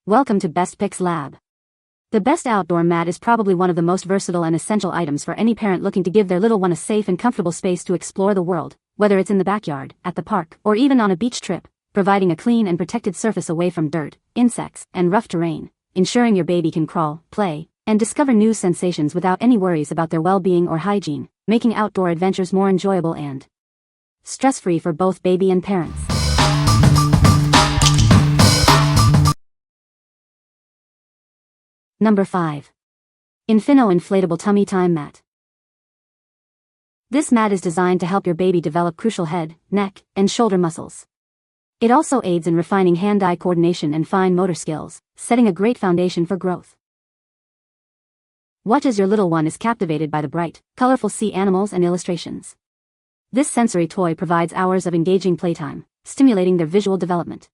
Welcome to Best Picks Lab. The best outdoor mat is probably one of the most versatile and essential items for any parent looking to give their little one a safe and comfortable space to explore the world, whether it's in the backyard, at the park, or even on a beach trip, providing a clean and protected surface away from dirt, insects, and rough terrain, ensuring your baby can crawl, play, and discover new sensations without any worries about their well-being or hygiene, making outdoor adventures more enjoyable and stress-free for both baby and parents. Number 5. Infinno Inflatable Tummy Time Mat. This mat is designed to help your baby develop crucial head, neck, and shoulder muscles. It also aids in refining hand-eye coordination and fine motor skills, setting a great foundation for growth. Watch as your little one is captivated by the bright, colorful sea animals and illustrations. This sensory toy provides hours of engaging playtime, stimulating their visual development.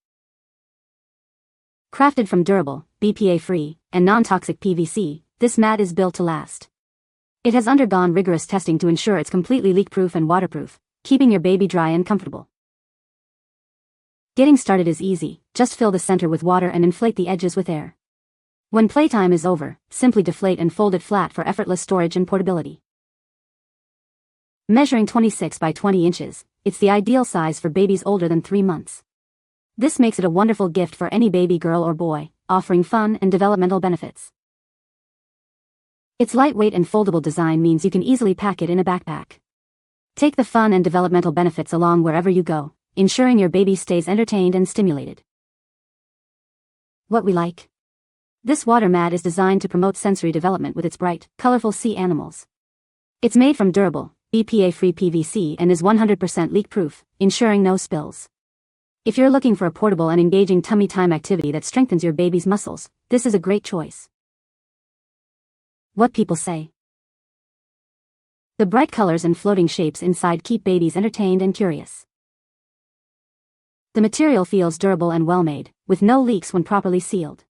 Crafted from durable, BPA-free, and non-toxic PVC, this mat is built to last. It has undergone rigorous testing to ensure it's completely leak-proof and waterproof, keeping your baby dry and comfortable. Getting started is easy, just fill the center with water and inflate the edges with air. When playtime is over, simply deflate and fold it flat for effortless storage and portability. Measuring 26 by 20 inches, it's the ideal size for babies older than 3 months. This makes it a wonderful gift for any baby girl or boy, offering fun and developmental benefits. Its lightweight and foldable design means you can easily pack it in a backpack. Take the fun and developmental benefits along wherever you go, ensuring your baby stays entertained and stimulated. What we like. This water mat is designed to promote sensory development with its bright, colorful sea animals. It's made from durable, BPA-free PVC and is 100% leak-proof, ensuring no spills. If you're looking for a portable and engaging tummy time activity that strengthens your baby's muscles, this is a great choice. What people say. The bright colors and floating shapes inside keep babies entertained and curious. The material feels durable and well-made, with no leaks when properly sealed.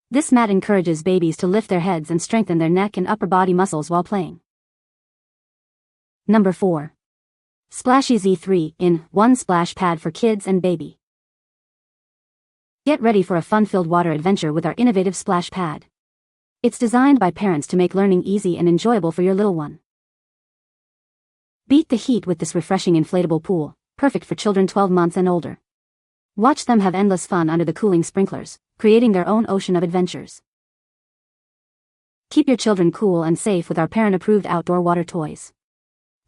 This mat encourages babies to lift their heads and strengthen their neck and upper body muscles while playing. Number 4. SplashEZ 3-in-1 Splash Pad for Kids and Baby. Get ready for a fun-filled water adventure with our innovative splash pad. It's designed by parents to make learning easy and enjoyable for your little one. Beat the heat with this refreshing inflatable pool, perfect for children 12 months and older. Watch them have endless fun under the cooling sprinklers, creating their own ocean of adventures. Keep your children cool and safe with our parent-approved outdoor water toys.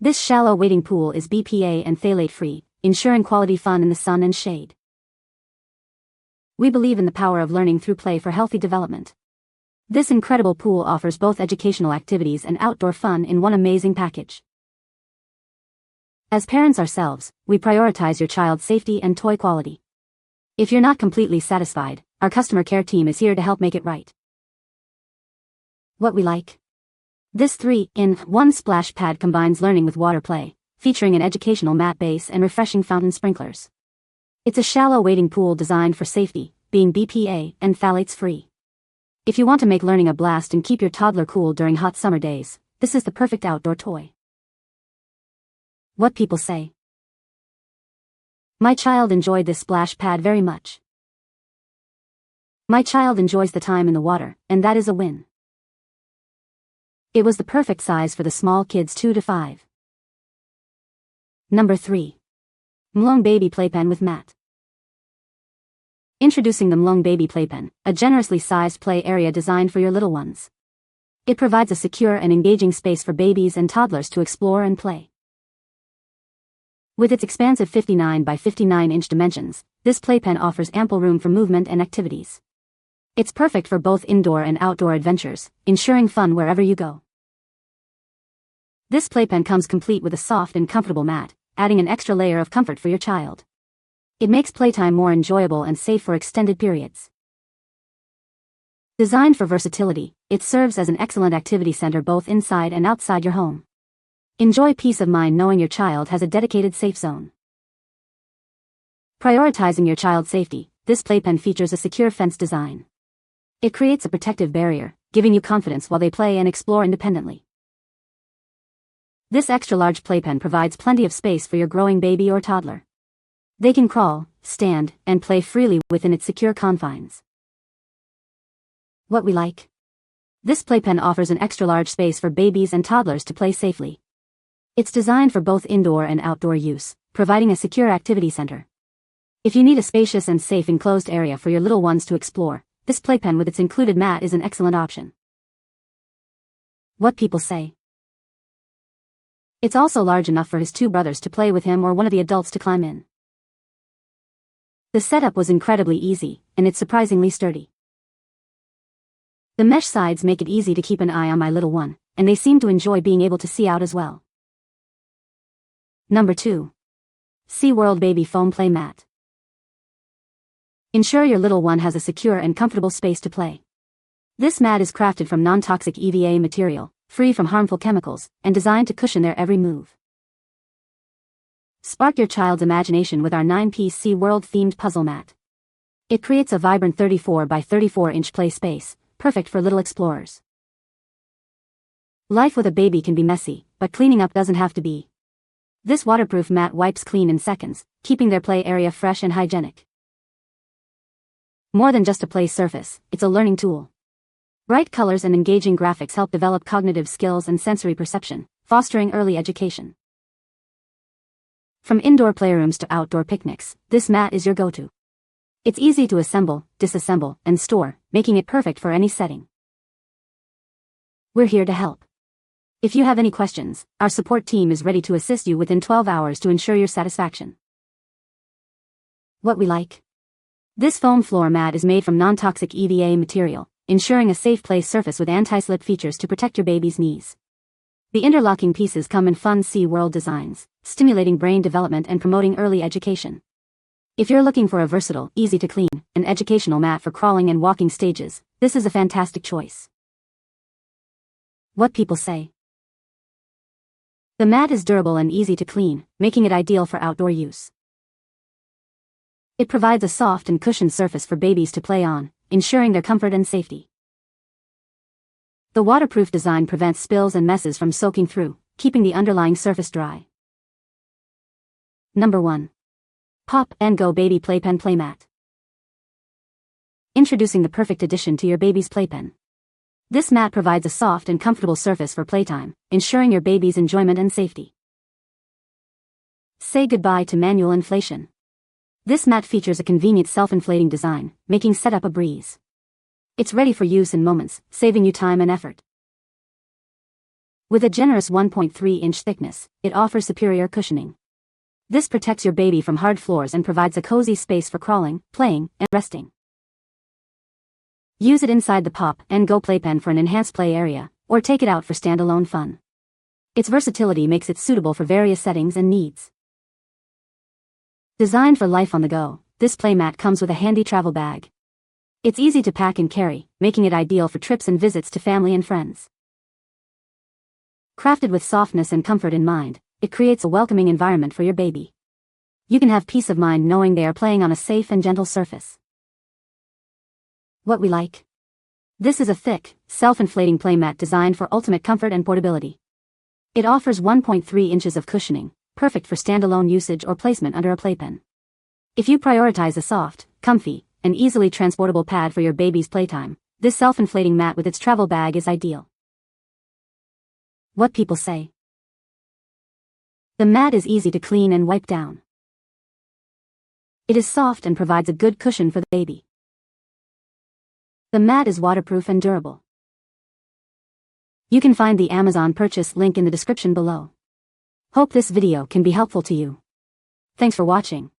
This shallow wading pool is BPA and phthalate-free, ensuring quality fun in the sun and shade. We believe in the power of learning through play for healthy development. This incredible pool offers both educational activities and outdoor fun in one amazing package. As parents ourselves, we prioritize your child's safety and toy quality. If you're not completely satisfied, our customer care team is here to help make it right. What we like. This 3-in-1 splash pad combines learning with water play, featuring an educational mat base and refreshing fountain sprinklers. It's a shallow wading pool designed for safety, being BPA and phthalates-free. If you want to make learning a blast and keep your toddler cool during hot summer days, this is the perfect outdoor toy. What people say. My child enjoyed this splash pad very much. My child enjoys the time in the water, and that is a win. It was the perfect size for the small kids 2 to 5. Number 3. Mloong Baby Playpen with Mat. Introducing the Mloong Baby Playpen, a generously sized play area designed for your little ones. It provides a secure and engaging space for babies and toddlers to explore and play. With its expansive 59 by 59 inch dimensions, this playpen offers ample room for movement and activities. It's perfect for both indoor and outdoor adventures, ensuring fun wherever you go. This playpen comes complete with a soft and comfortable mat, adding an extra layer of comfort for your child. It makes playtime more enjoyable and safe for extended periods. Designed for versatility, it serves as an excellent activity center both inside and outside your home. Enjoy peace of mind knowing your child has a dedicated safe zone. Prioritizing your child's safety, this playpen features a secure fence design. It creates a protective barrier, giving you confidence while they play and explore independently. This extra-large playpen provides plenty of space for your growing baby or toddler. They can crawl, stand, and play freely within its secure confines. What we like. This playpen offers an extra-large space for babies and toddlers to play safely. It's designed for both indoor and outdoor use, providing a secure activity center. If you need a spacious and safe enclosed area for your little ones to explore, this playpen with its included mat is an excellent option. What people say. It's also large enough for his two brothers to play with him or one of the adults to climb in. The setup was incredibly easy, and it's surprisingly sturdy. The mesh sides make it easy to keep an eye on my little one, and they seem to enjoy being able to see out as well. Number 2. Mloong Baby Foam Playmat. Ensure your little one has a secure and comfortable space to play. This mat is crafted from non-toxic EVA material, free from harmful chemicals, and designed to cushion their every move. Spark your child's imagination with our 9-piece SeaWorld-themed puzzle mat. It creates a vibrant 34 by 34-inch play space, perfect for little explorers. Life with a baby can be messy, but cleaning up doesn't have to be. This waterproof mat wipes clean in seconds, keeping their play area fresh and hygienic. More than just a play surface, it's a learning tool. Bright colors and engaging graphics help develop cognitive skills and sensory perception, fostering early education. From indoor playrooms to outdoor picnics, this mat is your go-to. It's easy to assemble, disassemble, and store, making it perfect for any setting. We're here to help. If you have any questions, our support team is ready to assist you within 12 hours to ensure your satisfaction. What we like. This foam floor mat is made from non-toxic EVA material, ensuring a safe play surface with anti-slip features to protect your baby's knees. The interlocking pieces come in fun SeaWorld designs, stimulating brain development and promoting early education. If you're looking for a versatile, easy-to-clean, and educational mat for crawling and walking stages, this is a fantastic choice. What people say. The mat is durable and easy to clean, making it ideal for outdoor use. It provides a soft and cushioned surface for babies to play on, ensuring their comfort and safety. The waterproof design prevents spills and messes from soaking through, keeping the underlying surface dry. Number 1. Pop and Go Baby Playpen Playmat. Introducing the perfect addition to your baby's playpen. This mat provides a soft and comfortable surface for playtime, ensuring your baby's enjoyment and safety. Say goodbye to manual inflation. This mat features a convenient self-inflating design, making setup a breeze. It's ready for use in moments, saving you time and effort. With a generous 1.3-inch thickness, it offers superior cushioning. This protects your baby from hard floors and provides a cozy space for crawling, playing, and resting. Use it inside the Pop and Go playpen for an enhanced play area, or take it out for standalone fun. Its versatility makes it suitable for various settings and needs. Designed for life on the go, this playmat comes with a handy travel bag. It's easy to pack and carry, making it ideal for trips and visits to family and friends. Crafted with softness and comfort in mind, it creates a welcoming environment for your baby. You can have peace of mind knowing they are playing on a safe and gentle surface. What we like. This is a thick, self-inflating playmat designed for ultimate comfort and portability. It offers 1.3 inches of cushioning, perfect for standalone usage or placement under a playpen. If you prioritize a soft, comfy, and easily transportable pad for your baby's playtime, this self-inflating mat with its travel bag is ideal. What people say. The mat is easy to clean and wipe down. It is soft and provides a good cushion for the baby. The mat is waterproof and durable. You can find the Amazon purchase link in the description below. Hope this video can be helpful to you. Thanks for watching.